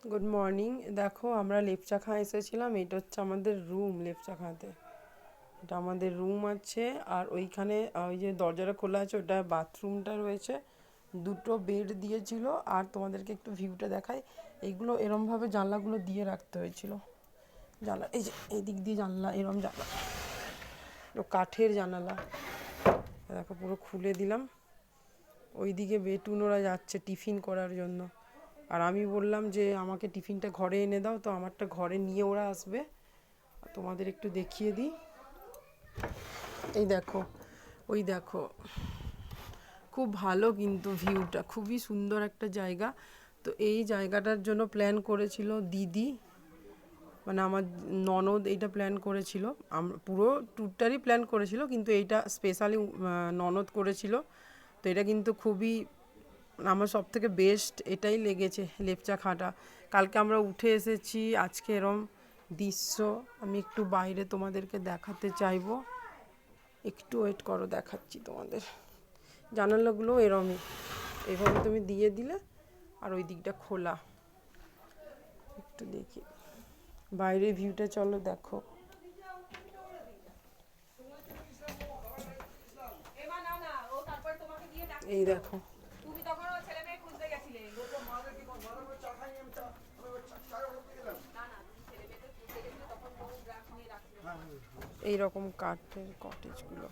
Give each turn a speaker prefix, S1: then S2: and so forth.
S1: Good morning. দেখো আমরা লেপচা খাঁ এসেছিলাম, এটা হচ্ছে আমাদের রুম। লেপচা খাঁতে এটা আমাদের রুম আছে, আর ওইখানে ওই যে দরজাটা খোলা আছে ওটা বাথরুমটা রয়েছে, দুটো বেড দিয়েছিল। আর তোমাদেরকে একটু ভিউটা দেখাই, এইগুলো এরমভাবে জানলাগুলো দিয়ে রাখতে হয়েছিল। জানলা এই যে এই দিক দিয়ে জানলা, এরম জানলা, কাঠের জানালা। দেখো পুরো খুলে দিলাম। ওইদিকে বেটুন ওরা যাচ্ছে টিফিন করার জন্য, আর আমি বললাম যে আমাকে টিফিনটা ঘরে এনে দাও, তো আমারটা ঘরে নিয়ে ওরা আসবে। তোমাদের একটু দেখিয়ে দিই, এই দেখো, ওই দেখো, খুব ভালো কিন্তু ভিউটা, খুবই সুন্দর একটা জায়গা। তো এই জায়গাটার জন্য প্ল্যান করেছিল দিদি, মানে আমার ননদ এইটা প্ল্যান করেছিল। পুরো ট্যুরটারই প্ল্যান করেছিল, কিন্তু এইটা স্পেশালি ননদ করেছিল। তো এটা কিন্তু খুবই, আমার সব থেকে বেস্ট এটাই লেগেছে, লেপচা খাঁটা। কালকে আমরা উঠে এসেছি, আজকে এরম দৃশ্য আমি একটু বাইরে তোমাদেরকে দেখাতে চাইবো। একটু ওয়েট করো, দেখাচ্ছি তোমাদের। জানালাগুলো এরমই, এইভাবে তুমি দিয়ে দিলে, আর ওই দিকটা খোলা। একটু দেখি বাইরের ভিউটা, চলো দেখো। এই দেখো, এইরকম কাঠের কটেজগুলো।